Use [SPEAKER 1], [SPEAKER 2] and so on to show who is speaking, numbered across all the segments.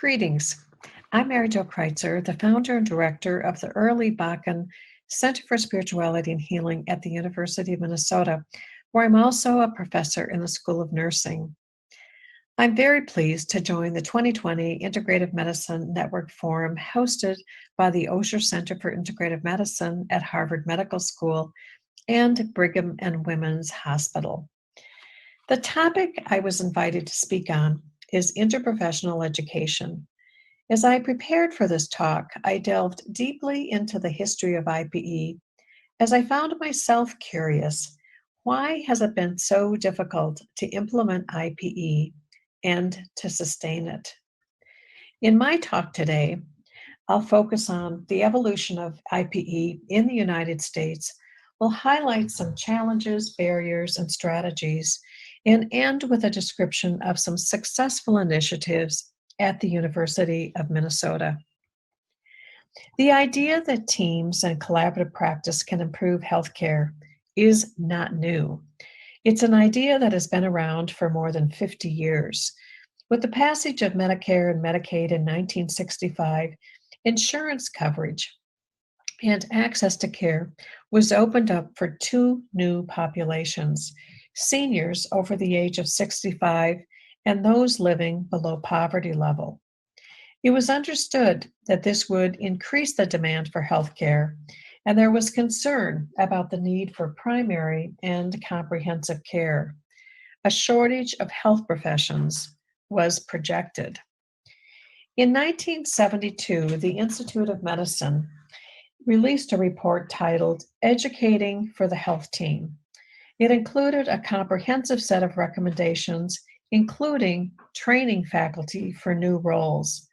[SPEAKER 1] Greetings. I'm Mary Jo Krietzer, the founder and director of the early Bakken Center for Spirituality and Healing at the University of Minnesota, where I'm also a professor in the School of Nursing. I'm very pleased to join the 2020 Integrative Medicine Network Forum hosted by the Osher Center for Integrative Medicine at Harvard Medical School and Brigham and Women's Hospital. The topic I was invited to speak on is interprofessional education. As I prepared for this talk, I delved deeply into the history of IPE as I found myself curious, why has it been so difficult to implement IPE and to sustain it? In my talk today, I'll focus on the evolution of IPE in the United States. We'll highlight some challenges, barriers, and strategies, and end with a description of some successful initiatives at the University of Minnesota. The idea that teams and collaborative practice can improve healthcare is not new. It's an idea that has been around for more than 50 years. With the passage of Medicare and Medicaid in 1965, insurance coverage and access to care was opened up for two new populations: seniors over the age of 65 and those living below poverty level. It was understood that this would increase the demand for health care, and there was concern about the need for primary and comprehensive care. A shortage of health professions was projected. In 1972, the Institute of Medicine released a report titled Educating for the Health Team. It included a comprehensive set of recommendations, including training faculty for new roles.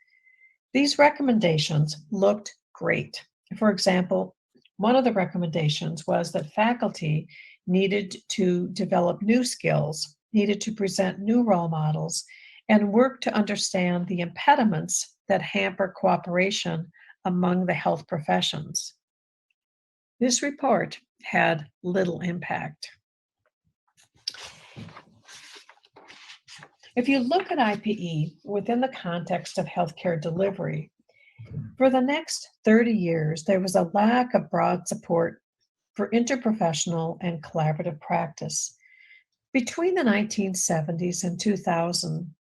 [SPEAKER 1] These recommendations looked great. For example, one of the recommendations was that faculty needed to develop new skills, needed to present new role models, and work to understand the impediments that hamper cooperation among the health professions. This report had little impact. If you look at IPE within the context of healthcare delivery, for the next 30 years, there was a lack of broad support for interprofessional and collaborative practice. Between the 1970s and 2000,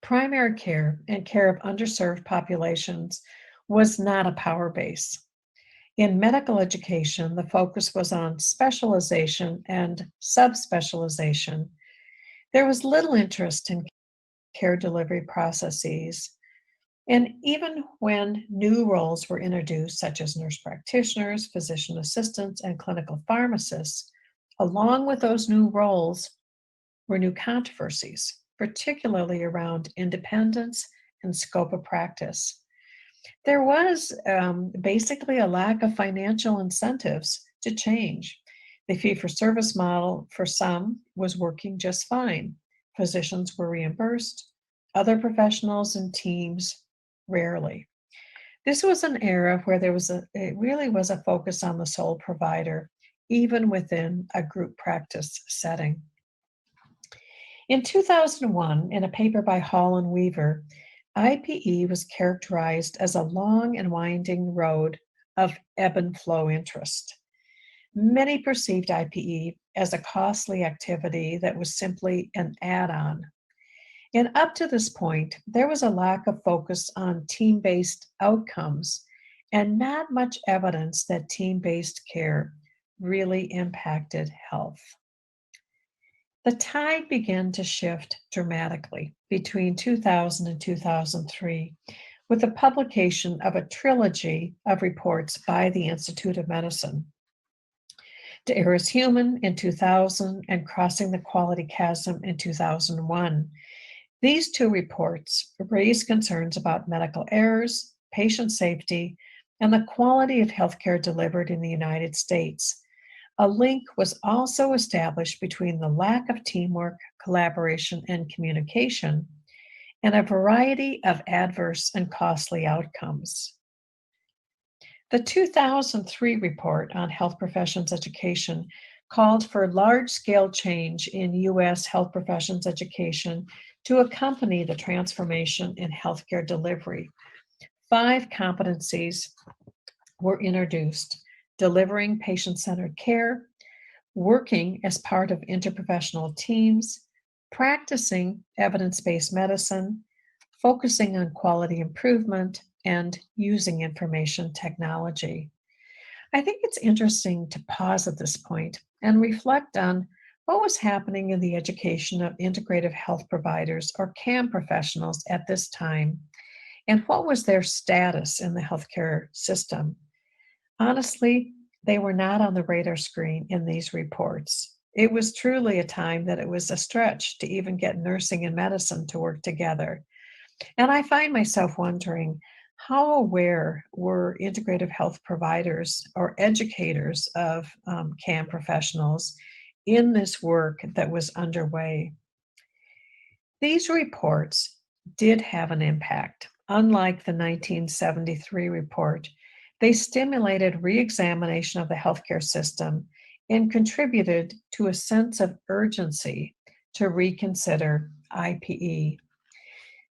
[SPEAKER 1] primary care and care of underserved populations was not a power base. In medical education, the focus was on specialization and subspecialization. There was little interest in care delivery processes. And even when new roles were introduced, such as nurse practitioners, physician assistants, and clinical pharmacists, along with those new roles were new controversies, particularly around independence and scope of practice. There was basically a lack of financial incentives to change. The fee-for-service model for some was working just fine. Physicians were reimbursed, other professionals and teams rarely. This was an era where it really was a focus on the sole provider, even within a group practice setting. In 2001, in a paper by Hall and Weaver, IPE was characterized as a long and winding road of ebb and flow interest. Many perceived IPE as a costly activity that was simply an add-on. And up to this point, there was a lack of focus on team-based outcomes and not much evidence that team-based care really impacted health. The tide began to shift dramatically between 2000 and 2003 with the publication of a trilogy of reports by the Institute of Medicine. To Err is Human in 2000 and Crossing the Quality Chasm in 2001. These two reports raised concerns about medical errors, patient safety, and the quality of healthcare delivered in the United States. A link was also established between the lack of teamwork, collaboration, and communication, and a variety of adverse and costly outcomes. The 2003 report on health professions education called for large-scale change in U.S. health professions education to accompany the transformation in healthcare delivery. 5 competencies were introduced: delivering patient-centered care, working as part of interprofessional teams, practicing evidence-based medicine, focusing on quality improvement, and using information technology. I think it's interesting to pause at this point and reflect on what was happening in the education of integrative health providers or CAM professionals at this time, and what was their status in the healthcare system. Honestly, they were not on the radar screen in these reports. It was truly a time that it was a stretch to even get nursing and medicine to work together. And I find myself wondering, how aware were integrative health providers or educators of CAM professionals in this work that was underway? These reports did have an impact. Unlike the 1973 report, they stimulated re-examination of the healthcare system and contributed to a sense of urgency to reconsider IPE.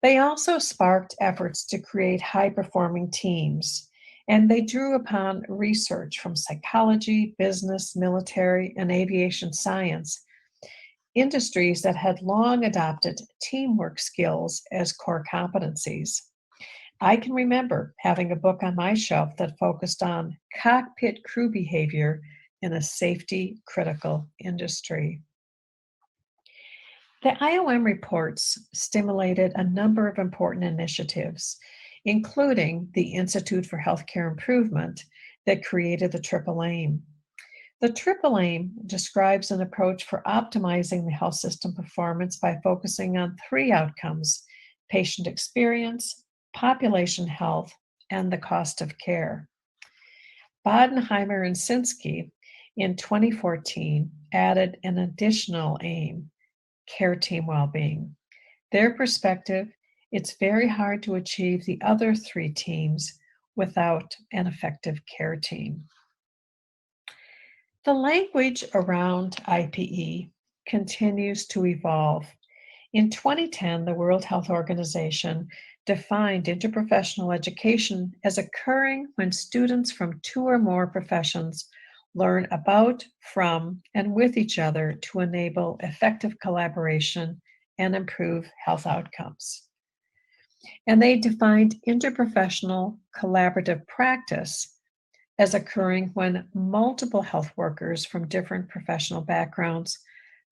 [SPEAKER 1] They also sparked efforts to create high-performing teams, and they drew upon research from psychology, business, military, and aviation science, industries that had long adopted teamwork skills as core competencies. I can remember having a book on my shelf that focused on cockpit crew behavior in a safety-critical industry. The IOM reports stimulated a number of important initiatives, including the Institute for Healthcare Improvement that created the Triple Aim. The Triple Aim describes an approach for optimizing the health system performance by focusing on 3 outcomes: patient experience, population health, and the cost of care. Bodenheimer and Sinsky in 2014 added an additional aim: care team well-being. Their perspective, it's very hard to achieve the other 3 teams without an effective care team. The language around IPE continues to evolve. In 2010, the World Health Organization defined interprofessional education as occurring when students from 2 or more professions learn about, from, and with each other to enable effective collaboration and improve health outcomes. And they defined interprofessional collaborative practice as occurring when multiple health workers from different professional backgrounds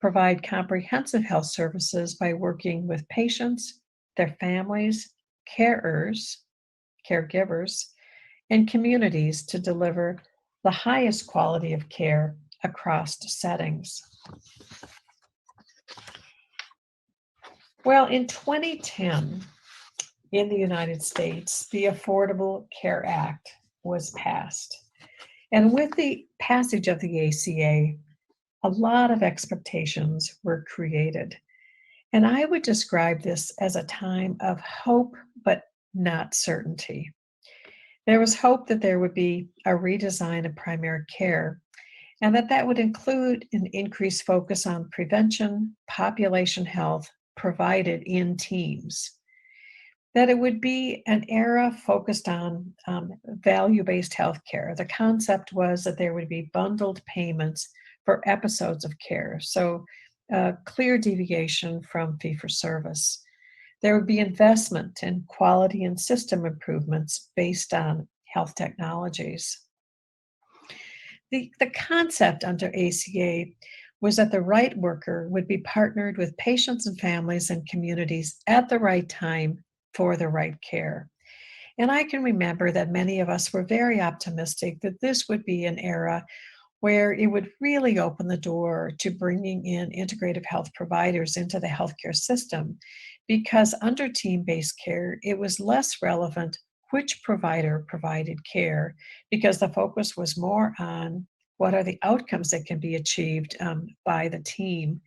[SPEAKER 1] provide comprehensive health services by working with patients, their families, carers, caregivers, and communities to deliver the highest quality of care across settings. Well, in 2010, in the United States, the Affordable Care Act was passed. And with the passage of the ACA, a lot of expectations were created. And I would describe this as a time of hope, but not certainty. There was hope that there would be a redesign of primary care, and that would include an increased focus on prevention, population health provided in teams, that it would be an era focused on value-based healthcare. The concept was that there would be bundled payments for episodes of care, so clear deviation from fee-for-service. There would be investment in quality and system improvements based on health technologies. The concept under ACA was that the right worker would be partnered with patients and families and communities at the right time for the right care. And I can remember that many of us were very optimistic that this would be an era where it would really open the door to bringing in integrative health providers into the healthcare system, because under team-based care, it was less relevant which provider provided care, because the focus was more on what are the outcomes that can be achieved by the team.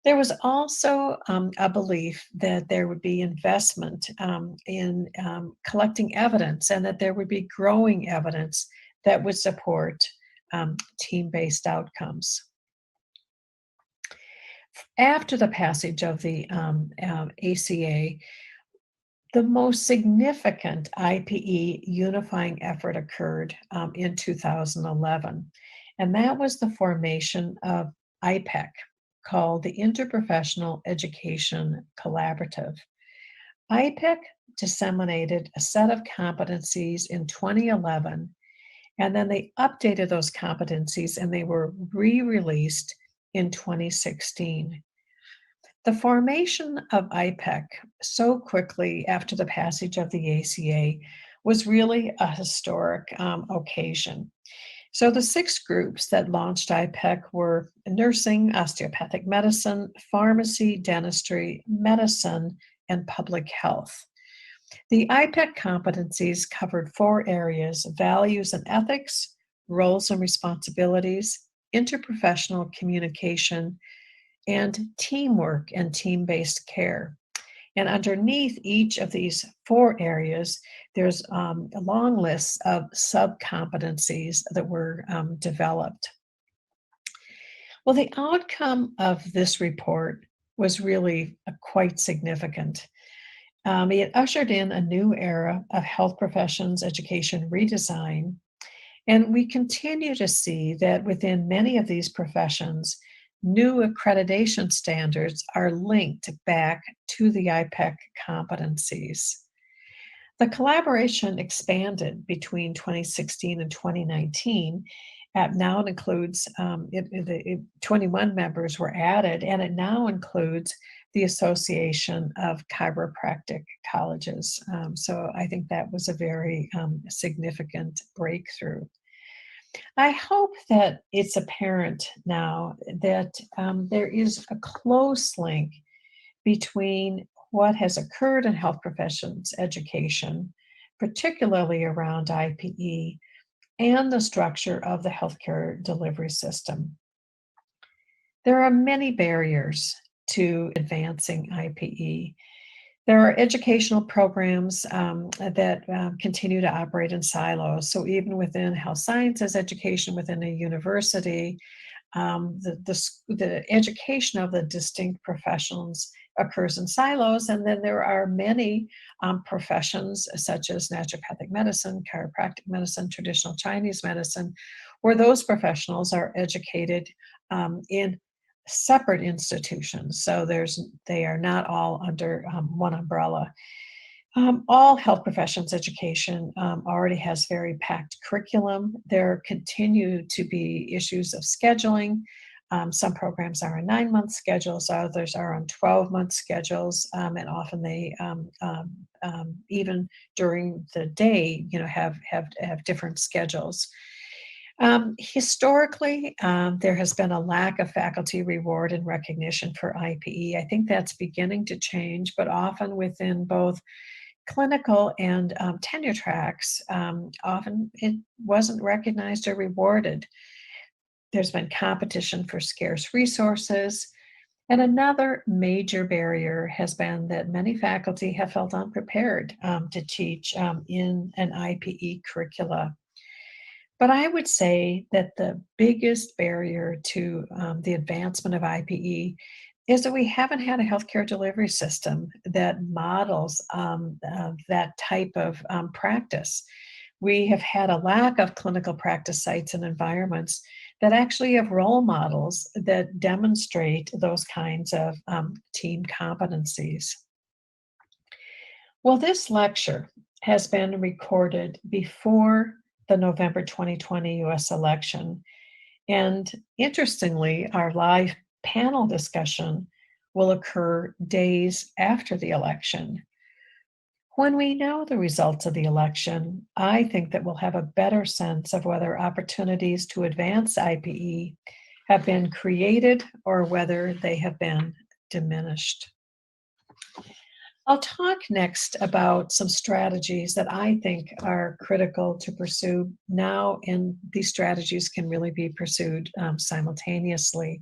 [SPEAKER 1] There was also a belief that there would be investment in collecting evidence, and that there would be growing evidence that would support team-based outcomes. After the passage of the ACA, the most significant IPE unifying effort occurred in 2011, and that was the formation of IPEC, called the Interprofessional Education Collaborative. IPEC disseminated a set of competencies in 2011, and then they updated those competencies and they were re-released in 2016. The formation of IPEC so quickly after the passage of the ACA was really a historic occasion. So the 6 groups that launched IPEC were nursing, osteopathic medicine, pharmacy, dentistry, medicine, and public health. The IPEC competencies covered 4 areas: values and ethics, roles and responsibilities, interprofessional communication, and teamwork and team-based care. And underneath each of these 4 areas, there's a long list of sub-competencies that were developed. Well, the outcome of this report was really quite significant. It ushered in a new era of health professions education redesign, and we continue to see that within many of these professions, new accreditation standards are linked back to the IPEC competencies. The collaboration expanded between 2016 and 2019. Now it includes 21 members were added, and it now includes the Association of Chiropractic Colleges. So I think that was a very significant breakthrough. I hope that it's apparent now that there is a close link between what has occurred in health professions education, particularly around IPE, and the structure of the healthcare delivery system. There are many barriers to advancing IPE. There are educational programs that continue to operate in silos. So even within health sciences education within a university, the education of the distinct professions occurs in silos, and then there are many professions such as naturopathic medicine, chiropractic medicine, traditional Chinese medicine, where those professionals are educated in separate institutions. So they are not all under one umbrella. All health professions education already has very packed curriculum. There continue to be issues of scheduling. Some programs are on 9-month schedules, others are on 12-month schedules, and often they even during the day, have different schedules. Historically, there has been a lack of faculty reward and recognition for IPE. I think that's beginning to change, but often within both clinical and tenure tracks, often it wasn't recognized or rewarded. There's been competition for scarce resources. And another major barrier has been that many faculty have felt unprepared to teach in an IPE curricula. But I would say that the biggest barrier to the advancement of IPE is that we haven't had a healthcare delivery system that models that type of practice. We have had a lack of clinical practice sites and environments that actually have role models that demonstrate those kinds of team competencies. Well, this lecture has been recorded before the November 2020 US election. And interestingly, our live panel discussion will occur days after the election. When we know the results of the election, I think that we'll have a better sense of whether opportunities to advance IPE have been created or whether they have been diminished. I'll talk next about some strategies that I think are critical to pursue now, and these strategies can really be pursued simultaneously.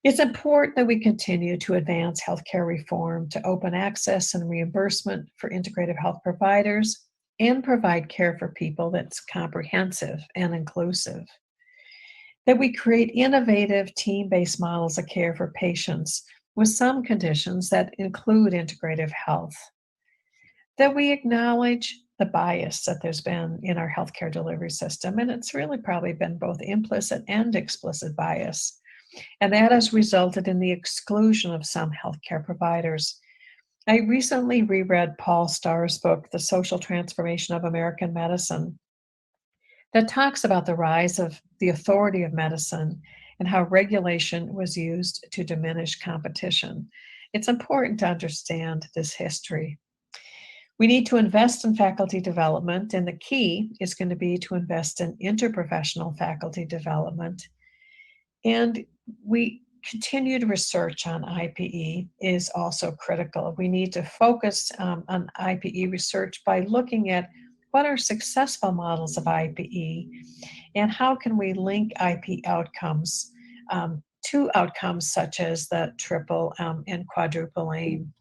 [SPEAKER 1] It's important that we continue to advance healthcare reform to open access and reimbursement for integrative health providers and provide care for people that's comprehensive and inclusive. That we create innovative team-based models of care for patients with some conditions that include integrative health. That we acknowledge the bias that there's been in our healthcare delivery system, and it's really probably been both implicit and explicit bias. And that has resulted in the exclusion of some healthcare providers. I recently reread Paul Starr's book, The Social Transformation of American Medicine, that talks about the rise of the authority of medicine and how regulation was used to diminish competition. It's important to understand this history. We need to invest in faculty development, and the key is going to be to invest in interprofessional faculty development. And we continued research on IPE is also critical. We need to focus on IPE research by looking at what are successful models of IPE and how can we link IP outcomes to outcomes such as the triple and quadruple aim.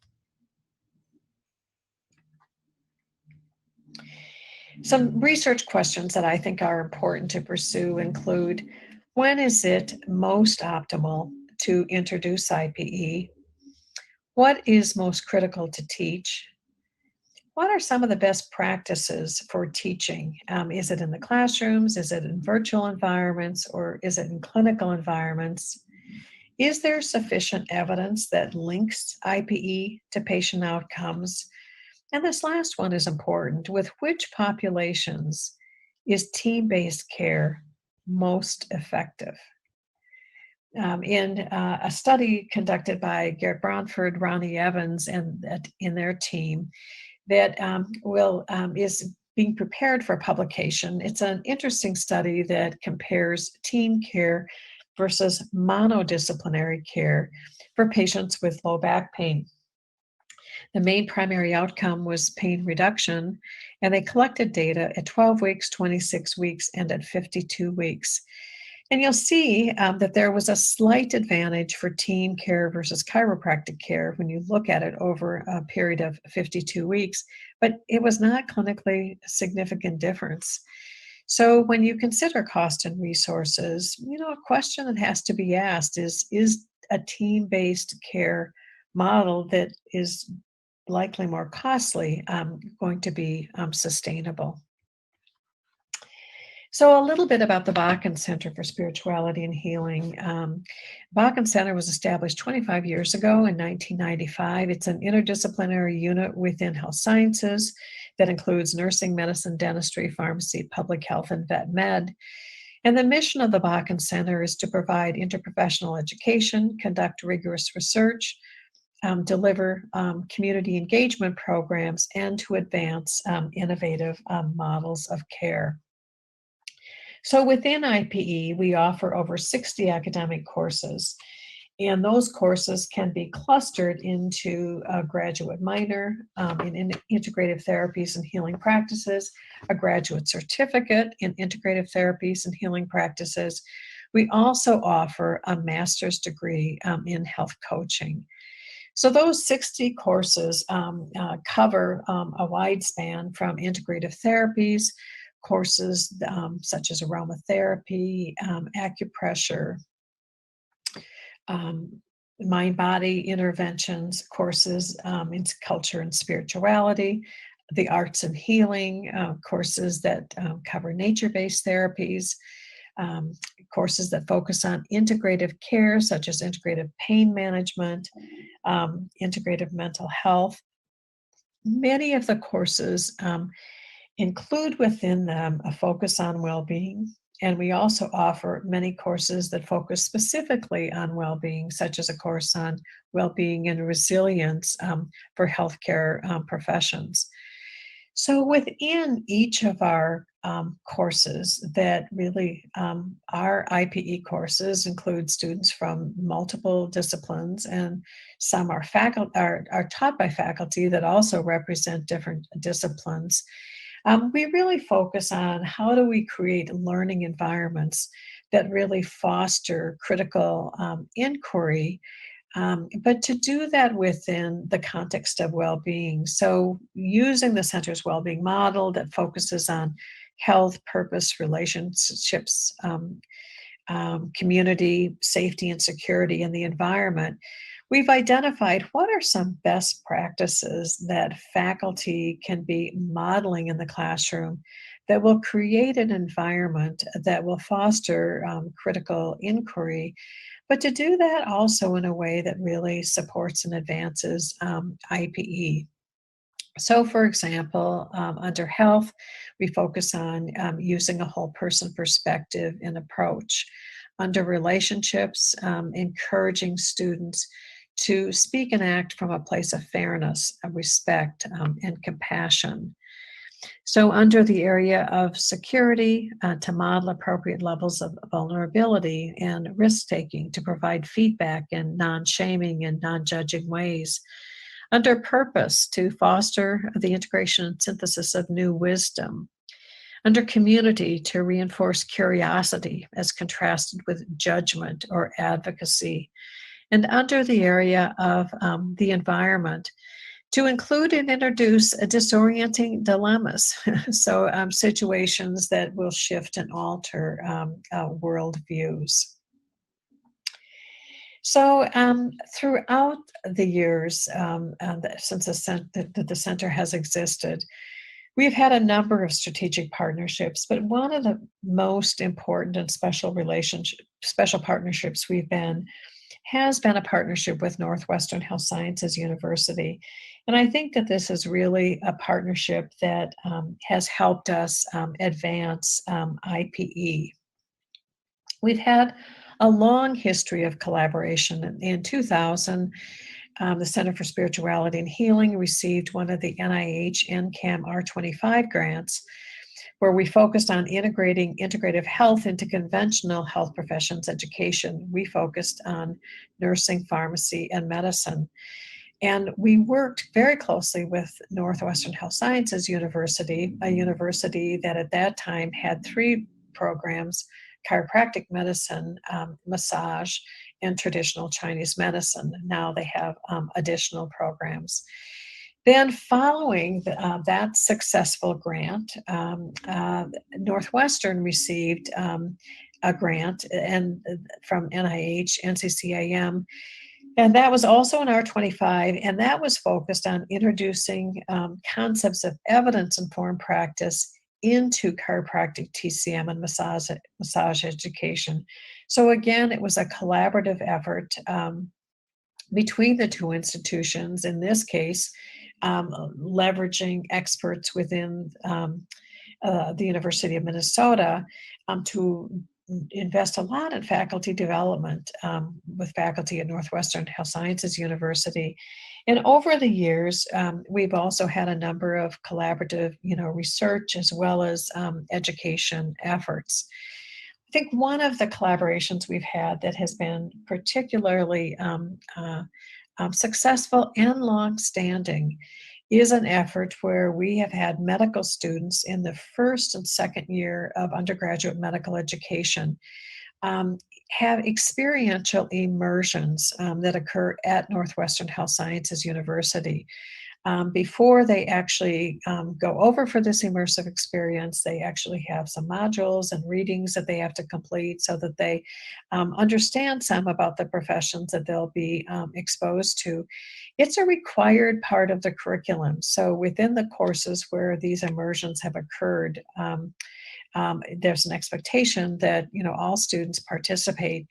[SPEAKER 1] Some research questions that I think are important to pursue include, when is it most optimal to introduce IPE? What is most critical to teach? What are some of the best practices for teaching? Is it in the classrooms? Is it in virtual environments? Or is it in clinical environments? Is there sufficient evidence that links IPE to patient outcomes? And this last one is important. With which populations is team-based care most effective? In a study conducted by Garrett Brownford, Ronnie Evans, and in their team that is being prepared for publication. It's an interesting study that compares team care versus monodisciplinary care for patients with low back pain. The main primary outcome was pain reduction, and they collected data at 12 weeks, 26 weeks, and at 52 weeks. And you'll see that there was a slight advantage for team care versus chiropractic care when you look at it over a period of 52 weeks, but it was not clinically significant difference. So when you consider cost and resources, a question that has to be asked is a team-based care model that is likely more costly going to be sustainable? So a little bit about the Bakken Center for Spirituality and Healing. Bakken Center was established 25 years ago in 1995. It's an interdisciplinary unit within health sciences that includes nursing, medicine, dentistry, pharmacy, public health, and vet med. And the mission of the Bakken Center is to provide interprofessional education, conduct rigorous research, deliver community engagement programs, and to advance innovative models of care. So within IPE, we offer over 60 academic courses, and those courses can be clustered into a graduate minor in integrative therapies and healing practices, a graduate certificate in integrative therapies and healing practices. We also offer a master's degree in health coaching. So those 60 courses cover a wide span from integrative therapies, courses such as aromatherapy, acupressure, mind-body interventions, courses in culture and spirituality, the arts and healing, courses that cover nature-based therapies, courses that focus on integrative care, such as integrative pain management, integrative mental health. Many of the courses include within them a focus on well-being, and we also offer many courses that focus specifically on well-being, such as a course on well-being and resilience for healthcare professions. So within each of our courses that really our IPE courses include students from multiple disciplines, and some are taught by faculty that also represent different disciplines. We really focus on how do we create learning environments that really foster critical inquiry, but to do that within the context of well-being. So using the center's well-being model that focuses on health, purpose, relationships, community safety and security in the environment, we've identified what are some best practices that faculty can be modeling in the classroom that will create an environment that will foster critical inquiry, but to do that also in a way that really supports and advances IPE. So, for example, under health, we focus on using a whole person perspective and approach. Under relationships, encouraging students to speak and act from a place of fairness, of respect, and compassion. So, under the area of security, to model appropriate levels of vulnerability and risk taking, to provide feedback in non shaming and non judging ways. Under purpose, to foster the integration and synthesis of new wisdom. Under community, to reinforce curiosity as contrasted with judgment or advocacy. And under the area of the environment, to include and introduce disorienting dilemmas, so situations that will shift and alter worldviews. So throughout the years since the center has existed, we've had a number of strategic partnerships, but one of the most important and special partnerships has been a partnership with Northwestern Health Sciences University. And I think that this is really a partnership that has helped us advance IPE. We've had a long history of collaboration. In 2000, the Center for Spirituality and Healing received one of the NIH NCAM R25 grants, where we focused on integrating integrative health into conventional health professions education. We focused on nursing, pharmacy, and medicine. And we worked very closely with Northwestern Health Sciences University, a university that at that time had 3 programs: chiropractic medicine, massage, and traditional Chinese medicine. Now they have additional programs. Then following that successful grant, Northwestern received a grant from NIH, NCCAM, and that was also an R25, and that was focused on introducing concepts of evidence-informed practice into chiropractic TCM and massage education. So again, it was a collaborative effort between the 2 institutions, in this case, leveraging experts within the University of Minnesota to invest a lot in faculty development with faculty at Northwestern Health Sciences University. And over the years, we've also had a number of collaborative, research as well as education efforts. I think one of the collaborations we've had that has been particularly successful and long-standing is an effort where we have had medical students in the first and second year of undergraduate medical education have experiential immersions that occur at Northwestern Health Sciences University. Before they actually go over for this immersive experience, they actually have some modules and readings that they have to complete so that they understand some about the professions that they'll be exposed to. It's a required part of the curriculum. So within the courses where these immersions have occurred, there's an expectation that all students participate.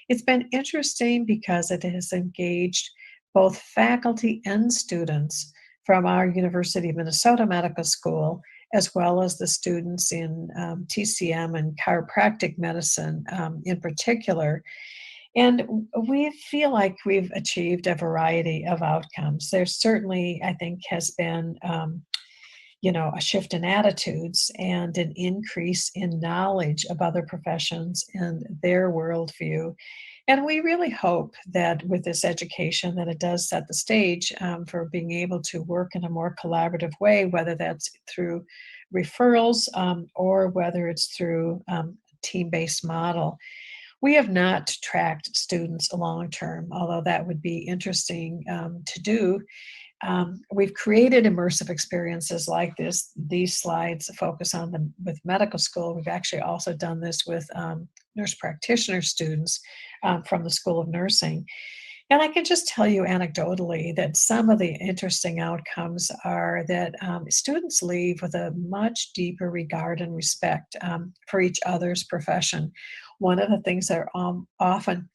[SPEAKER 1] It's been interesting because it has engaged both faculty and students from our University of Minnesota Medical School, as well as the students in TCM and chiropractic medicine in particular. And we feel like we've achieved a variety of outcomes. There certainly, I think, has been a shift in attitudes and an increase in knowledge of other professions and their worldview. And we really hope that with this education that it does set the stage for being able to work in a more collaborative way, whether that's through referrals or whether it's through a team-based model. We have not tracked students long-term, although that would be interesting to do. We've created immersive experiences like this. These slides focus on them with medical school. We've actually also done this with nurse practitioner students from the School of Nursing. And I can just tell you anecdotally that some of the interesting outcomes are that students leave with a much deeper regard and respect for each other's profession. One of the things they're often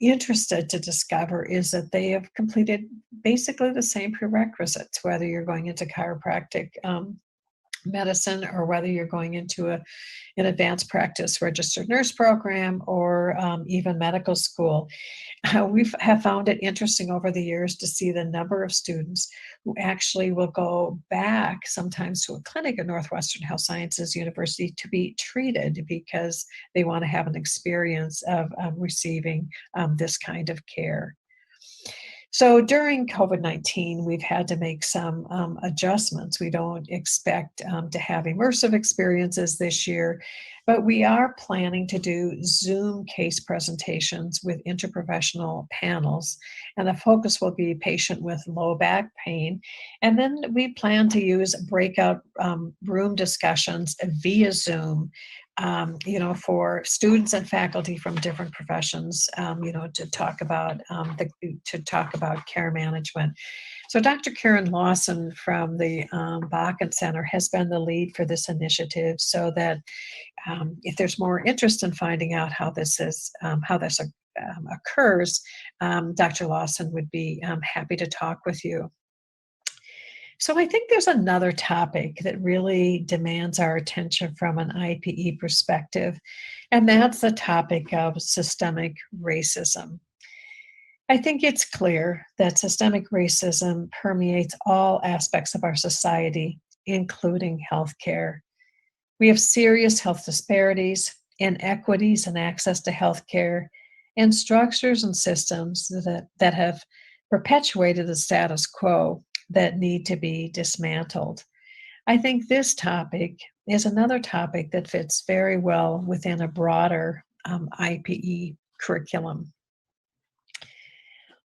[SPEAKER 1] interested to discover is that they have completed basically the same prerequisites, whether you're going into chiropractic medicine or whether you're going into an advanced practice registered nurse program or even medical school. Have found it interesting over the years to see the number of students who actually will go back sometimes to a clinic at Northwestern Health Sciences University to be treated because they want to have an experience of receiving this kind of care. So during COVID-19, we've had to make some adjustments. We don't expect to have immersive experiences this year, but we are planning to do Zoom case presentations with interprofessional panels, and the focus will be patient with low back pain. And then we plan to use breakout room discussions via Zoom, for students and faculty from different professions, to talk about care management. So Dr. Karen Lawson from the Bakken Center has been the lead for this initiative, so that if there's more interest in finding out how this occurs, Dr. Lawson would be happy to talk with you. So I think there's another topic that really demands our attention from an IPE perspective, and that's the topic of systemic racism. I think it's clear that systemic racism permeates all aspects of our society, including healthcare. We have serious health disparities, inequities in access to healthcare, and structures and systems that have perpetuated the status quo that need to be dismantled. I think this topic is another topic that fits very well within a broader IPE curriculum.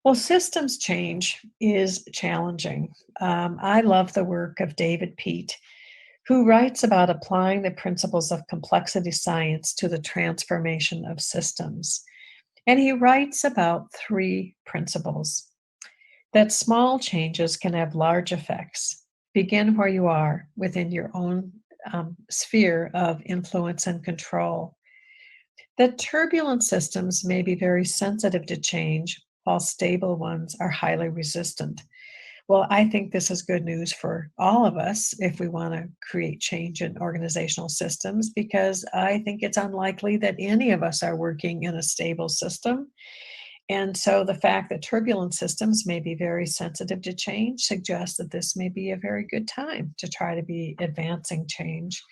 [SPEAKER 1] Well, systems change is challenging. I love the work of David Peat, who writes about applying the principles of complexity science to the transformation of systems. And he writes about 3 principles: that small changes can have large effects. Begin where you are within your own sphere of influence and control. That turbulent systems may be very sensitive to change, while stable ones are highly resistant. Well, I think this is good news for all of us if we want to create change in organizational systems, because I think it's unlikely that any of us are working in a stable system. And so the fact that turbulent systems may be very sensitive to change suggests that this may be a very good time to try to be advancing change.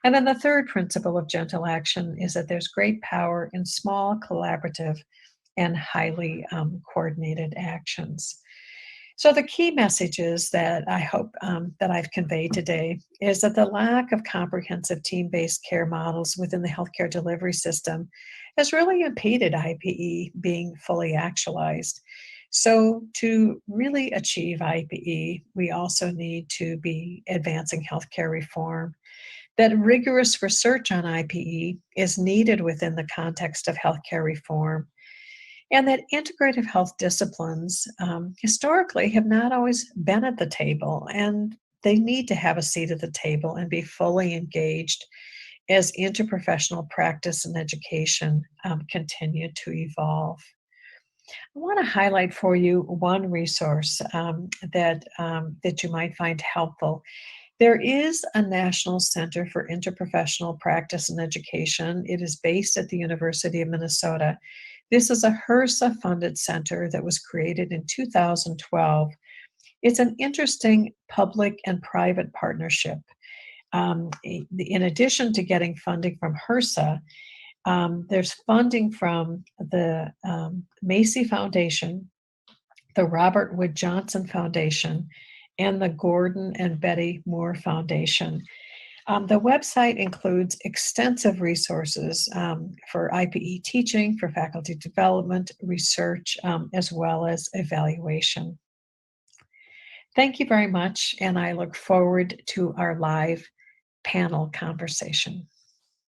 [SPEAKER 1] And then the third principle of gentle action is that there's great power in small, collaborative, and highly coordinated actions. So the key messages that I hope that I've conveyed today is that the lack of comprehensive team-based care models within the healthcare delivery system has really impeded IPE being fully actualized. So to really achieve IPE, we also need to be advancing healthcare reform. That rigorous research on IPE is needed within the context of healthcare reform, and that integrative health disciplines historically have not always been at the table, and they need to have a seat at the table and be fully engaged as interprofessional practice and education continue to evolve. I want to highlight for you one resource that you might find helpful. There is a National Center for Interprofessional Practice and Education. It is based at the University of Minnesota. This is a HRSA-funded center that was created in 2012. It's an interesting public and private partnership. In addition to getting funding from HRSA, there's funding from the Macy Foundation, the Robert Wood Johnson Foundation, and the Gordon and Betty Moore Foundation. The website includes extensive resources for IPE teaching, for faculty development, research, as well as evaluation. Thank you very much, and I look forward to our live panel conversation.